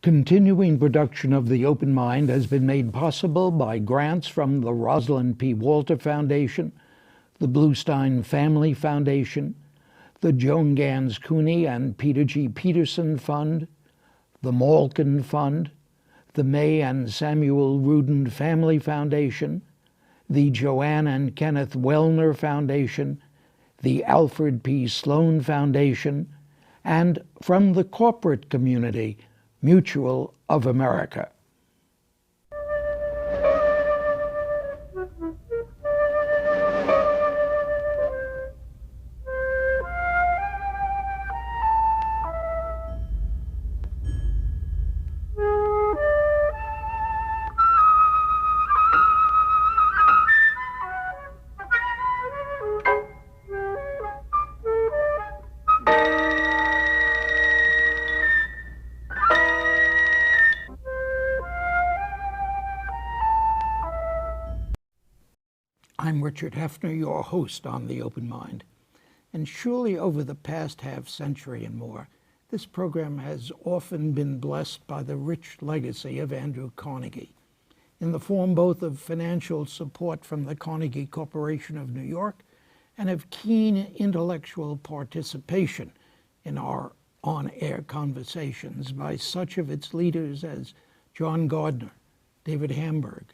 Continuing production of The Open Mind has been made possible by grants from the Rosalind P. Walter Foundation, the Bluestein Family Foundation, the Joan Gans Cooney and Peter G. Peterson Fund, the Malkin Fund, the May and Samuel Rudin Family Foundation, the Joanne and Kenneth Wellner Foundation, the Alfred P. Sloan Foundation, and from the corporate community, Mutual of America. I'm Richard Heffner, your host on The Open Mind. And surely over the past half-century and more, this program has often been blessed by the rich legacy of Andrew Carnegie, in the form both of financial support from the Carnegie Corporation of New York and of keen intellectual participation in our on-air conversations by such of its leaders as John Gardner, David Hamburg,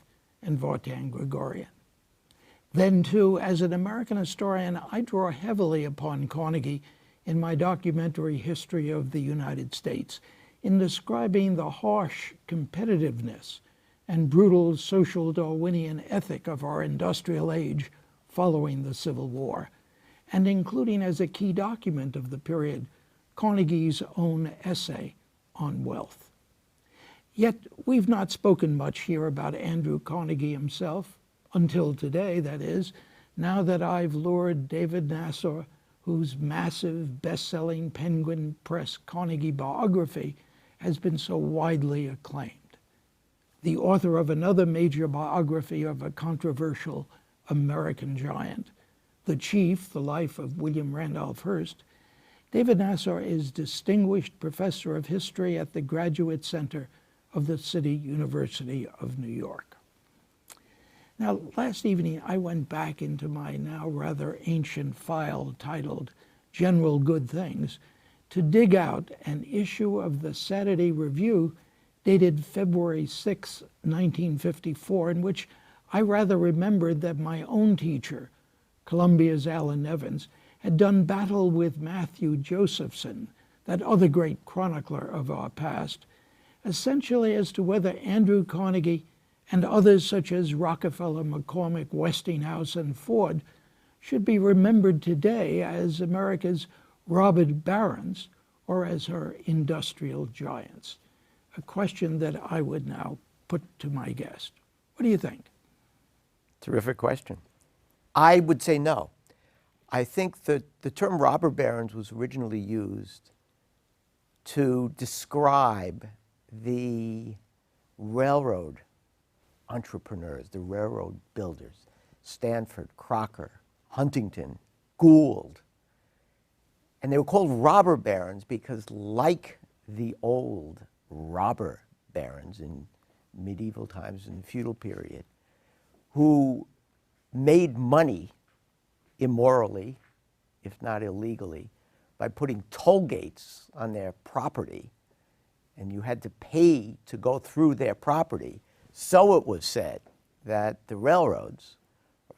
and Vartan Gregorian. Then, too, as an American historian, I draw heavily upon Carnegie in my documentary History of the United States in describing the harsh competitiveness and brutal social Darwinian ethic of our industrial age following the Civil War, and including as a key document of the period Carnegie's own essay on wealth. Yet we've not spoken much here about Andrew Carnegie himself, until today, that is, now that I've lured David Nasaw, whose massive, best-selling Penguin Press Carnegie biography has been so widely acclaimed. The author of another major biography of a controversial American giant, The Chief, The Life of William Randolph Hearst, David Nasaw is Distinguished Professor of History at the Graduate Center of the City University of New York. Now, last evening, I went back into my now rather ancient file titled General Good Things to dig out an issue of the Saturday Review dated February 6, 1954, in which I rather remembered that my own teacher, Columbia's Alan Nevins, had done battle with Matthew Josephson, that other great chronicler of our past, essentially as to whether Andrew Carnegie and others such as Rockefeller, McCormick, Westinghouse, and Ford should be remembered today as America's robbed barons or as her industrial giants, a question that I would now put to my guest. What do you think? Terrific question. I would say no. I think that the term robber barons was originally used to describe the railroad entrepreneurs, the railroad builders, Stanford, Crocker, Huntington, Gould. And they were called robber barons because, like the old robber barons in medieval times, in the feudal period, who made money immorally, if not illegally, by putting toll gates on their property, and you had to pay to go through their property. So it was said that the railroads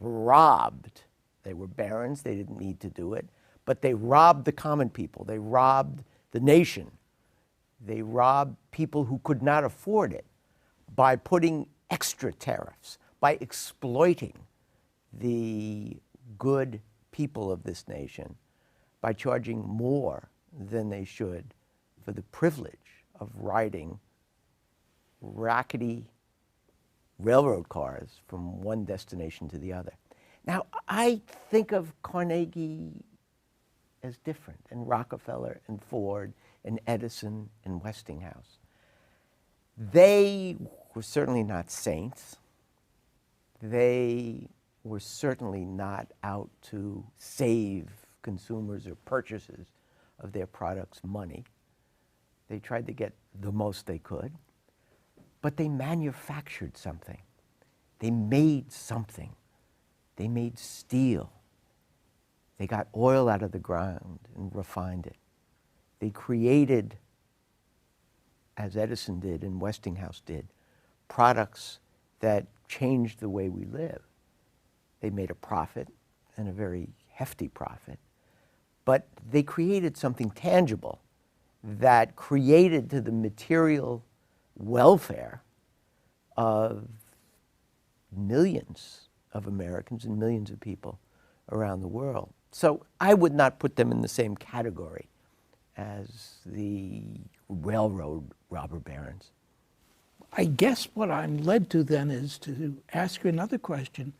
robbed. They were barons, they didn't need to do it, but they robbed the common people. They robbed the nation. They robbed people who could not afford it by putting extra tariffs, by exploiting the good people of this nation, by charging more than they should for the privilege of riding rackety railroad cars from one destination to the other. Now, I think of Carnegie as different, and Rockefeller and Ford and Edison and Westinghouse. They were certainly not saints. They were certainly not out to save consumers or purchasers of their products money. They tried to get the most they could, but they manufactured something. They made something. They made steel. They got oil out of the ground and refined it. They created, as Edison did and Westinghouse did, products that changed the way we live. They made a profit, and a very hefty profit, but they created something tangible that created to the material welfare of millions of Americans and millions of people around the world. So I would not put them in the same category as the railroad robber barons. I guess what I'm led to then is to ask you another question.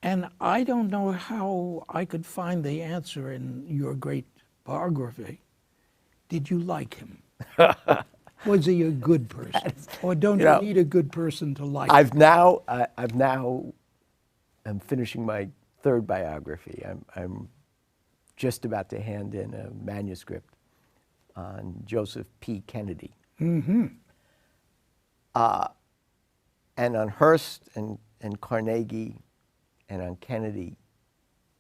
And I don't know how I could find the answer in your great biography. Did you like him? Was he a good person? Or don't you need a good person to like him? I'm finishing my third biography. I'm just about to hand in a manuscript on Joseph P. Kennedy. Mm-hmm. And on Hearst and Carnegie and on Kennedy,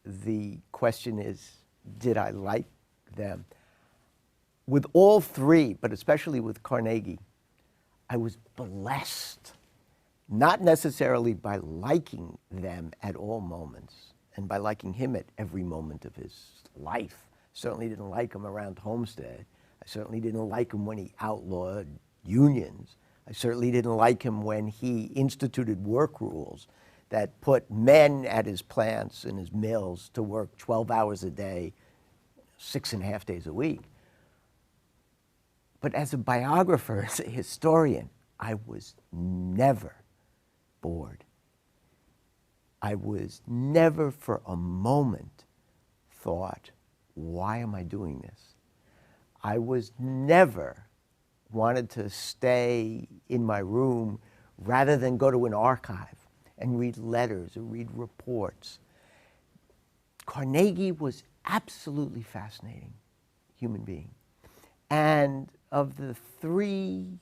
the question is, did I like them? With all three, but especially with Carnegie, I was blessed, not necessarily by liking them at all moments, and by liking him at every moment of his life. Certainly didn't like him around Homestead. I certainly didn't like him when he outlawed unions. I certainly didn't like him when he instituted work rules that put men at his plants and his mills to work 12 hours a day, 6.5 days a week. But as a biographer, as a historian, I was never bored. I was never for a moment thought, why am I doing this? I was never wanted to stay in my room rather than go to an archive and read letters or read reports. Carnegie was absolutely fascinating human being. And of the three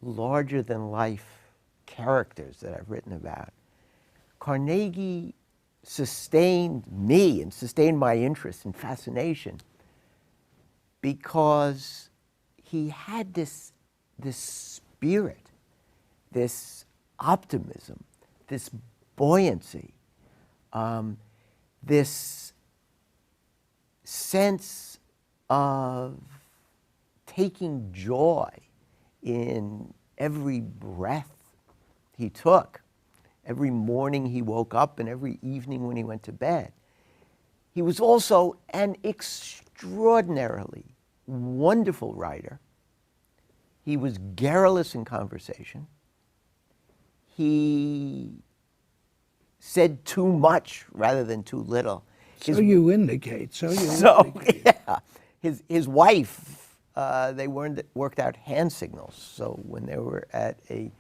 larger-than-life characters that I've written about, Carnegie sustained me and sustained my interest and fascination because he had this spirit, this optimism, this buoyancy, this sense of taking joy in every breath he took, every morning he woke up and every evening when he went to bed. He was also an extraordinarily wonderful writer. He was garrulous in conversation. He said too much rather than too little. So you indicate. Yeah. His wife, they worked out hand signals. So when they were at a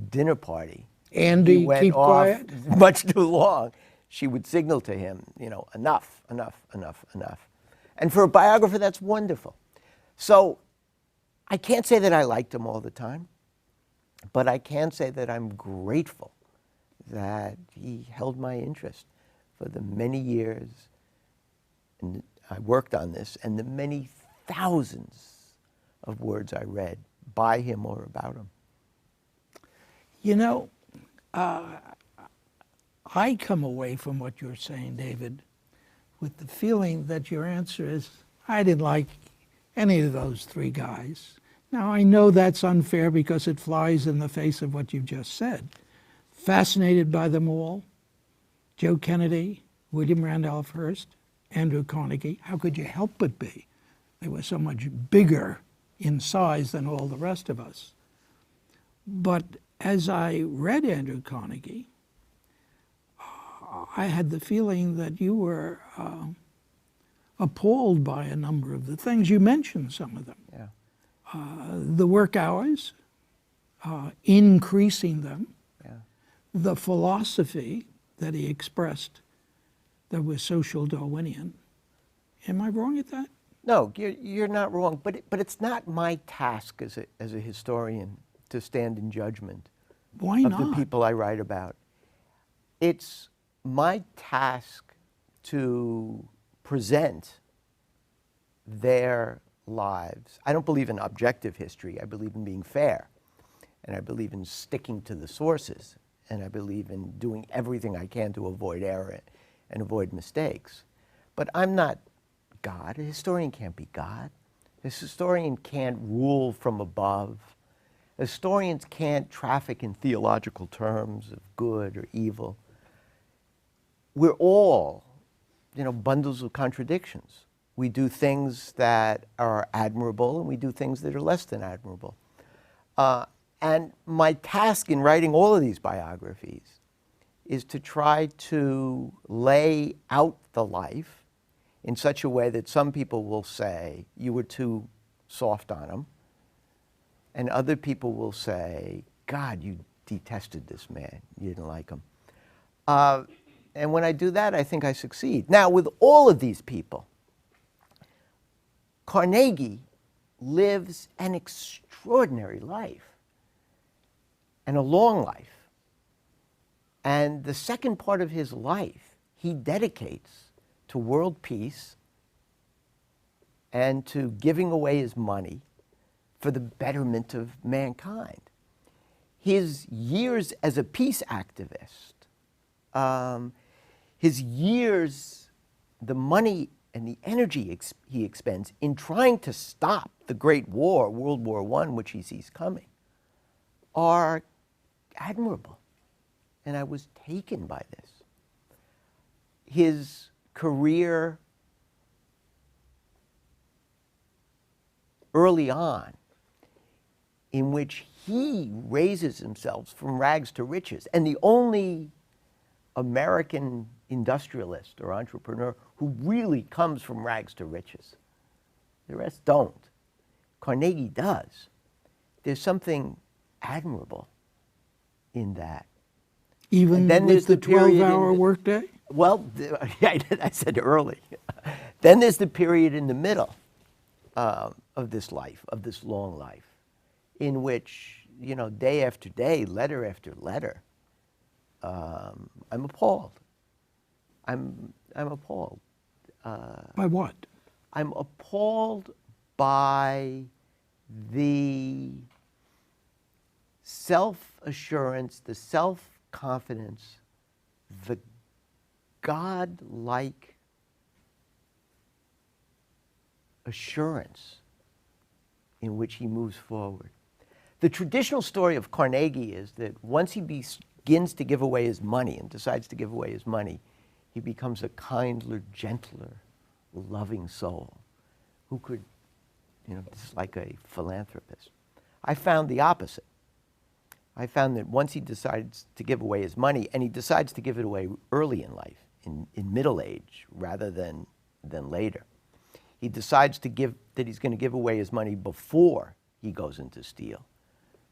dinner party, Andy, he went keep off quiet. much too long. She would signal to him, enough, enough, enough, enough. And for a biographer, that's wonderful. So I can't say that I liked him all the time, but I can say that I'm grateful that he held my interest for the many years and I worked on this and the many thousands of words I read by him or about him. I come away from what you're saying, David, with the feeling that your answer is, I didn't like any of those three guys. Now, I know that's unfair because it flies in the face of what you've just said. Fascinated by them all, Joe Kennedy, William Randolph Hearst, Andrew Carnegie. How could you help but be? They were so much bigger in size than all the rest of us. But as I read Andrew Carnegie, I had the feeling that you were appalled by a number of the things. You mentioned some of them. Yeah. The work hours, increasing them, Yeah. the philosophy that he expressed that was social Darwinian. Am I wrong at that? No, you're not wrong, but it's not my task as a historian to stand in judgment Why of not? the people I write about. It's my task to present their lives. I don't believe in objective history. I believe in being fair, and I believe in sticking to the sources, and I believe in doing everything I can to avoid error and avoid mistakes. But I'm not God. A historian can't be God. A historian can't rule from above. Historians can't traffic in theological terms of good or evil. We're all, bundles of contradictions. We do things that are admirable, and we do things that are less than admirable. And my task in writing all of these biographies is to try to lay out the life in such a way that some people will say, you were too soft on him. And other people will say, God, you detested this man. You didn't like him. And when I do that, I think I succeed. Now, with all of these people, Carnegie lives an extraordinary life and a long life. And the second part of his life, he dedicates to world peace and to giving away his money for the betterment of mankind. His years as a peace activist, his years, the money and the energy he expends in trying to stop the Great War, World War I, which he sees coming, are admirable. And I was taken by this. His career early on, in which he raises himself from rags to riches, and the only American industrialist or entrepreneur who really comes from rags to riches. The rest don't. Carnegie does. There's something admirable in that. Even then with there's the the period 12-hour workday? Well, I said early. Then there's the period in the middle of this life, of this long life, in which, day after day, letter after letter, I'm appalled. I'm appalled. By what? I'm appalled by the self-assurance, the self-confidence, the God-like assurance in which he moves forward. The traditional story of Carnegie is that once he begins to give away his money and decides to give away his money, he becomes a kinder, gentler, loving soul who could, just like a philanthropist. I found the opposite. I found that once he decides to give away his money, and he decides to give it away early in life, in middle age rather than later, he decides that he's going to give away his money before he goes into steel,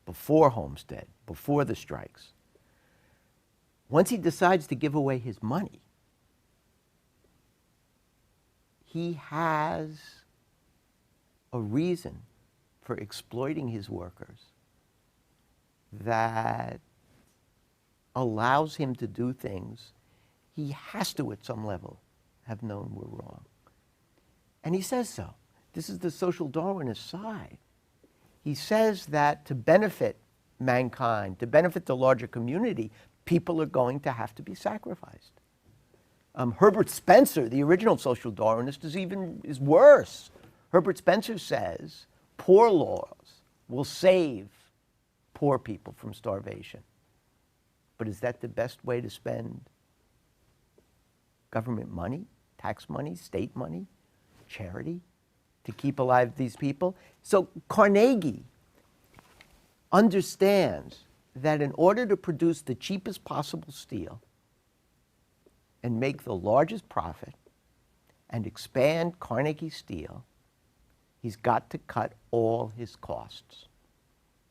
before Homestead, before the strikes. Once he decides to give away his money, he has a reason for exploiting his workers that allows him to do things he has to, at some level, have known were wrong. And he says so. This is the social Darwinist side. He says that to benefit mankind, to benefit the larger community, people are going to have to be sacrificed. Herbert Spencer, the original social Darwinist, is worse. Herbert Spencer says poor laws will save poor people from starvation. But is that the best way to spend government money, tax money, state money, charity, to keep alive these people? So Carnegie understands that in order to produce the cheapest possible steel and make the largest profit and expand Carnegie Steel, he's got to cut all his costs,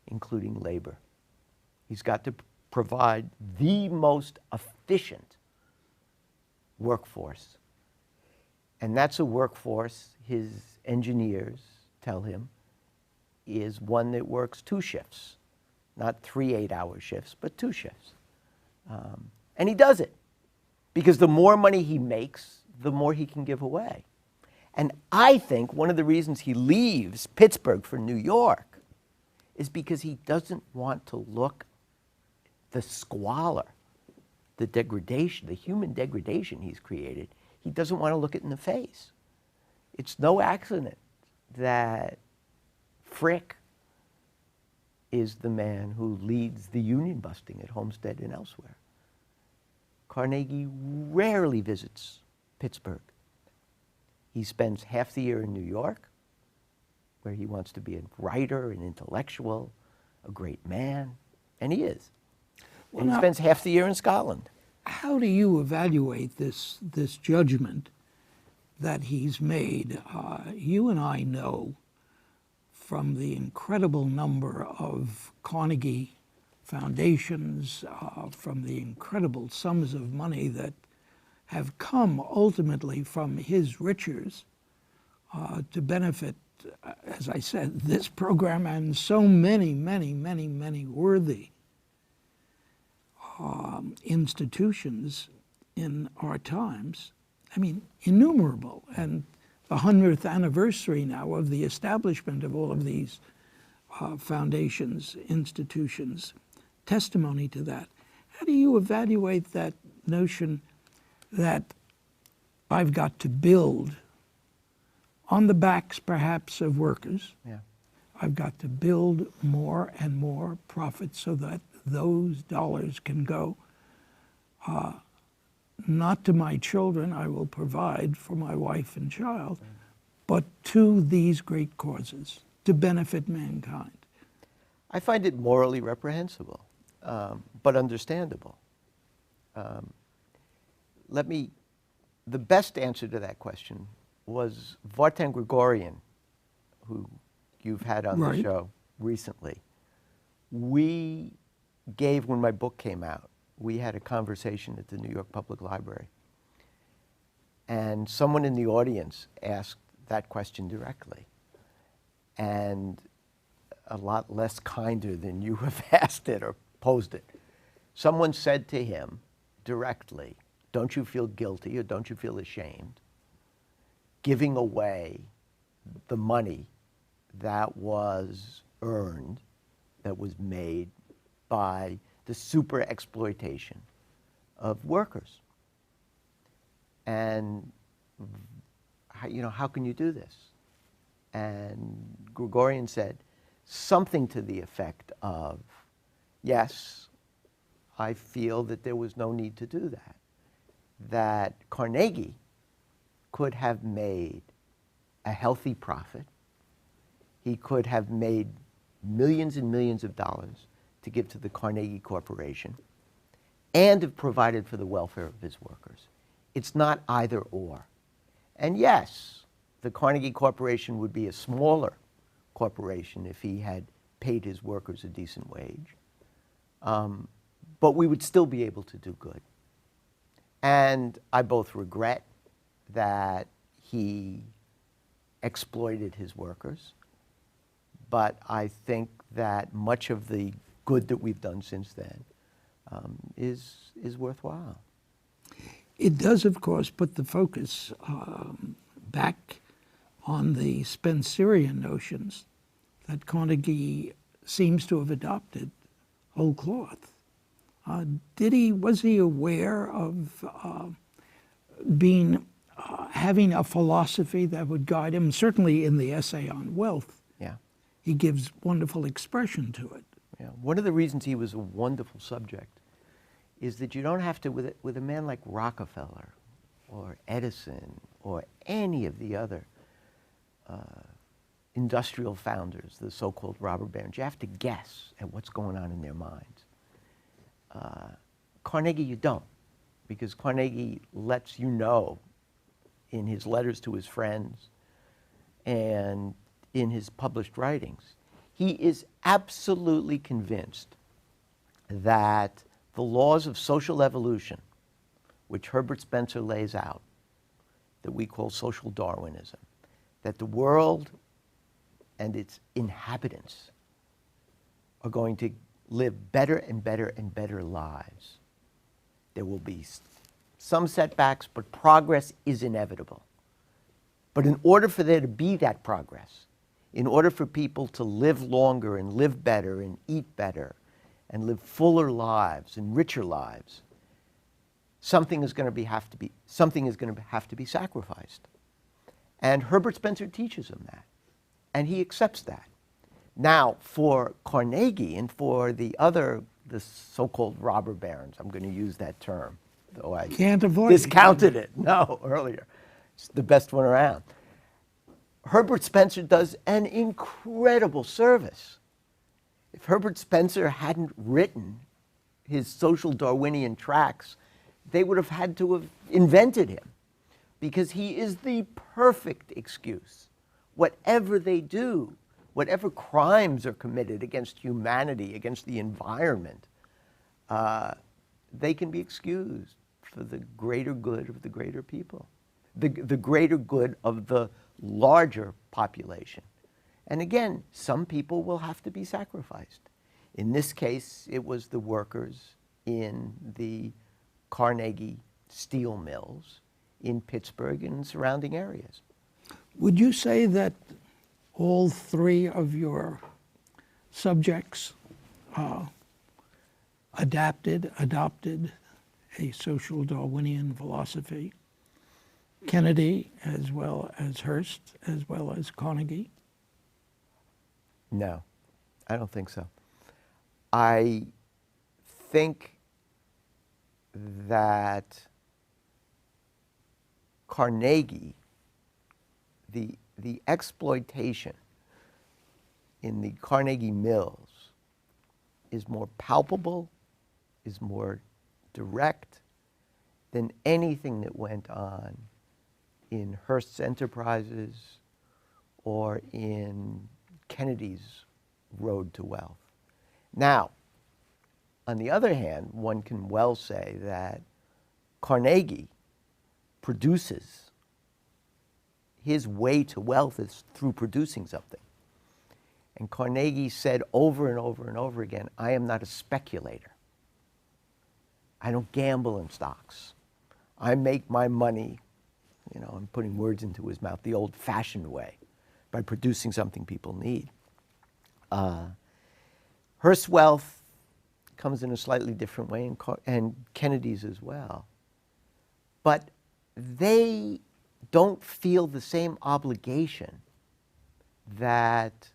including labor. He's got to provide the most efficient workforce. And that's a workforce, his engineers tell him, is one that works 2 shifts, not 3 8-hour shifts, but 2 shifts. And he does it because the more money he makes, the more he can give away. And I think one of the reasons he leaves Pittsburgh for New York is because he doesn't want to look the squalor, the degradation, the human degradation he's created. He doesn't want to look it in the face. It's no accident that Frick is the man who leads the union busting at Homestead and elsewhere. Carnegie rarely visits Pittsburgh. He spends half the year in New York, where he wants to be a writer, an intellectual, a great man, and he is. Well, And he spends half the year in Scotland. How do you evaluate this judgment that he's made? You and I know from the incredible number of Carnegie foundations, from the incredible sums of money that have come ultimately from his riches to benefit, as I said, this program and so many, many, many, many worthy institutions in our times. I mean, innumerable. And the 100th anniversary now of the establishment of all of these foundations, institutions, testimony to that. How do you evaluate that notion that I've got to build on the backs, perhaps, of workers? Yeah. I've got to build more and more profits so that those dollars can go not to my children, I will provide for my wife and child, but to these great causes, to benefit mankind. I find it morally reprehensible, but understandable. The best answer to that question was Vartan Gregorian, who you've had on the show recently. We gave, when my book came out, we had a conversation at the New York Public Library. And someone in the audience asked that question directly. And a lot less kinder than you have asked it or posed it. Someone said to him directly, don't you feel guilty or don't you feel ashamed giving away the money that was earned, that was made by the super exploitation of workers? And how can you do this? And Gregorian said something to the effect of, yes, I feel that there was no need to do that. That Carnegie could have made a healthy profit. He could have made millions and millions of dollars to give to the Carnegie Corporation and have provided for the welfare of his workers. It's not either or. And yes, the Carnegie Corporation would be a smaller corporation if he had paid his workers a decent wage. But we would still be able to do good. And I both regret that he exploited his workers, but I think that much of the good that we've done since then is worthwhile. It does, of course, put the focus back on the Spencerian notions that Carnegie seems to have adopted whole cloth. Was he aware of having a philosophy that would guide him? Certainly in the essay on wealth, he gives wonderful expression to it. Yeah. One of the reasons he was a wonderful subject is that you don't have to, with a man like Rockefeller or Edison or any of the other industrial founders, the so-called robber barons, you have to guess at what's going on in their minds. Carnegie, you don't, because Carnegie lets you know in his letters to his friends and in his published writings. He is absolutely convinced that the laws of social evolution, which Herbert Spencer lays out, that we call social Darwinism, that the world and its inhabitants are going to live better and better and better lives. There will be some setbacks, but progress is inevitable. But in order for there to be that progress, in order for people to live longer and live better and eat better and live fuller lives and richer lives, something is going to have to be sacrificed. And Herbert Spencer teaches him that, and he accepts that. Now, for Carnegie and for the so-called robber barons, I'm going to use that term, though I Can't avoid discounted it. No, earlier. It's the best one around. Herbert Spencer does an incredible service. If Herbert Spencer hadn't written his social Darwinian tracts, they would have had to have invented him, because he is the perfect excuse. Whatever they do, whatever crimes are committed against humanity, against the environment, they can be excused for the greater good of the greater people, the greater good of the larger population. And again, some people will have to be sacrificed. In this case, it was the workers in the Carnegie steel mills in Pittsburgh and surrounding areas. Would you say that all three of your subjects adopted a social Darwinian philosophy? Kennedy, as well as Hearst, as well as Carnegie? No, I don't think so. I think that Carnegie, the exploitation in the Carnegie mills is more palpable, is more direct than anything that went on in Hearst's enterprises or in Kennedy's road to wealth. Now, on the other hand, one can well say that Carnegie produces, his way to wealth is through producing something. And Carnegie said over and over and over again, I am not a speculator. I don't gamble in stocks. I make my money, I'm putting words into his mouth, the old-fashioned way, by producing something people need. Hearst's wealth comes in a slightly different way, and Kennedy's as well. But they don't feel the same obligation that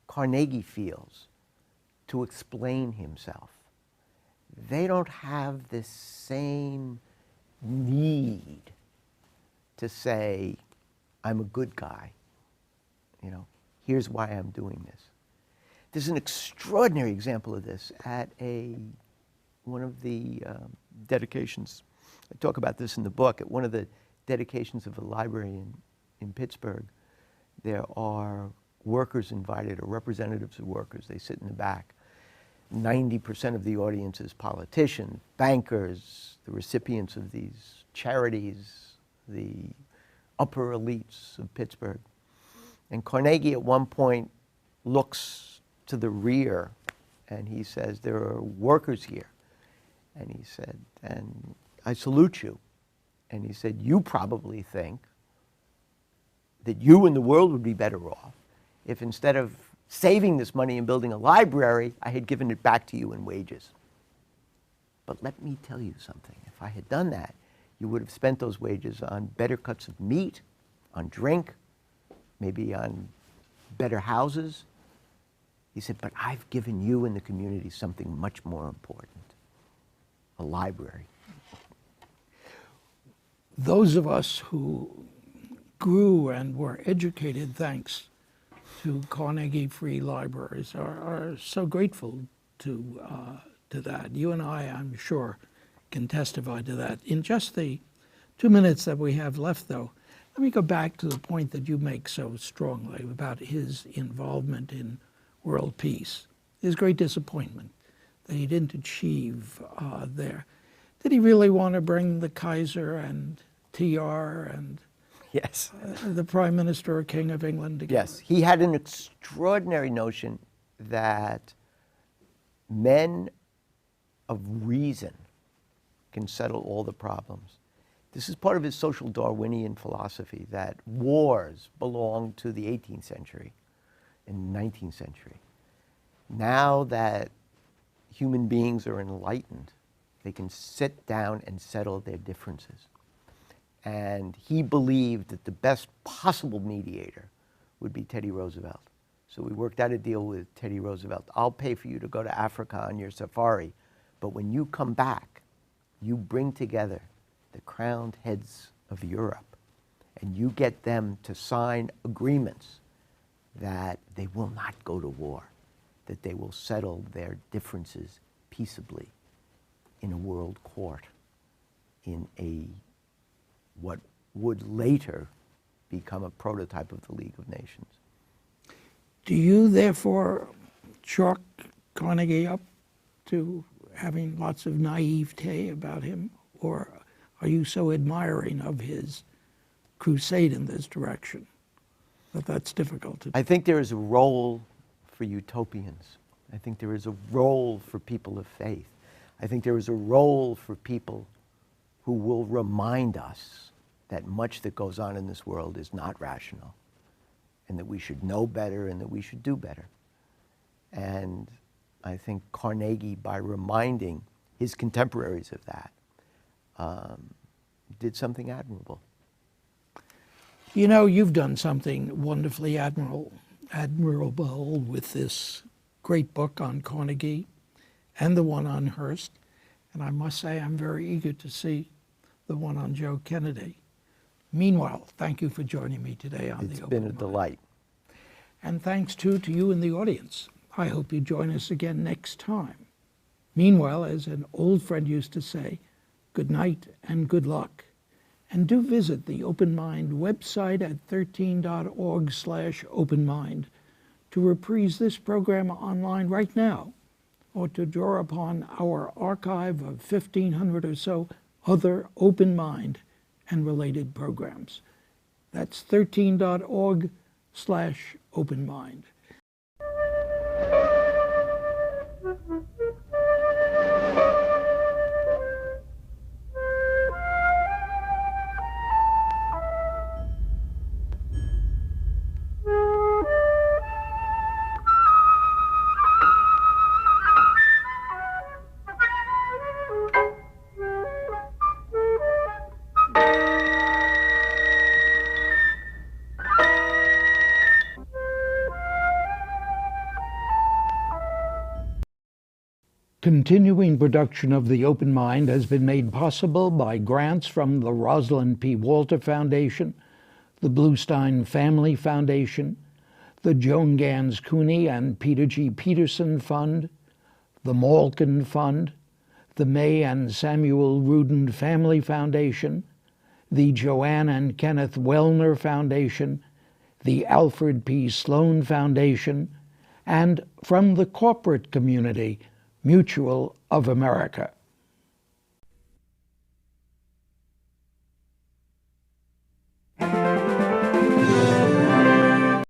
Carnegie feels to explain himself. They don't have this same need to say, I'm a good guy. Here's why I'm doing this. There's an extraordinary example of this at one of the dedications. I talk about this in the book. At one of the dedications of a library in Pittsburgh, there are workers invited, or representatives of workers. They sit in the back. 90% of the audience is politicians, bankers, the recipients of these charities, the upper elites of Pittsburgh. And Carnegie at one point looks to the rear and he says, there are workers here. And he said, and I salute you. And he said, you probably think that you and the world would be better off if instead of saving this money and building a library, I had given it back to you in wages. But let me tell you something. If I had done that, you would have spent those wages on better cuts of meat, on drink, maybe on better houses. He said, but I've given you and the community something much more important, a library. Those of us who grew and were educated thanks to Carnegie Free Libraries are so grateful to that. You and I'm sure, can testify to that. In just the 2 minutes that we have left, though, let me go back to the point that you make so strongly about his involvement in world peace, his great disappointment that he didn't achieve there. Did he really want to bring the Kaiser and TR and Yes. the Prime Minister or King of England together. Yes. He had an extraordinary notion that men of reason can settle all the problems. This is part of his social Darwinian philosophy, that wars belong to the 18th century and 19th century. Now that human beings are enlightened, they can sit down and settle their differences. And he believed that the best possible mediator would be Teddy Roosevelt. So we worked out a deal with Teddy Roosevelt. I'll pay for you to go to Africa on your safari, but when you come back, you bring together the crowned heads of Europe, and you get them to sign agreements that they will not go to war, that they will settle their differences peaceably in a world court, in what would later become a prototype of the League of Nations. Do you therefore chalk Carnegie up to having lots of naivete about him, or are you so admiring of his crusade in this direction that that's difficult to do? I think there is a role for utopians. I think there is a role for people of faith. I think there is a role for people who will remind us that much that goes on in this world is not rational, and that we should know better and that we should do better. And I think Carnegie, by reminding his contemporaries of that, did something admirable. You know, you've done something wonderfully admirable with this great book on Carnegie and the one on Hearst. And I must say I'm very eager to see the one on Joe Kennedy. Meanwhile, thank you for joining me today on The Open Mind. It's been a delight. And thanks too to you in the audience. I hope you join us again next time. Meanwhile, as an old friend used to say, good night and good luck. And do visit the Open Mind website at 13.org/openmind to reprise this program online right now, or to draw upon our archive of 1,500 or so other Open Mind and related programs. That's 13.org/openmind. Continuing production of The Open Mind has been made possible by grants from the Rosalind P. Walter Foundation, the Bluestein Family Foundation, the Joan Gans Cooney and Peter G. Peterson Fund, the Malkin Fund, the May and Samuel Rudin Family Foundation, the Joanne and Kenneth Wellner Foundation, the Alfred P. Sloan Foundation, and from the corporate community, Mutual of America.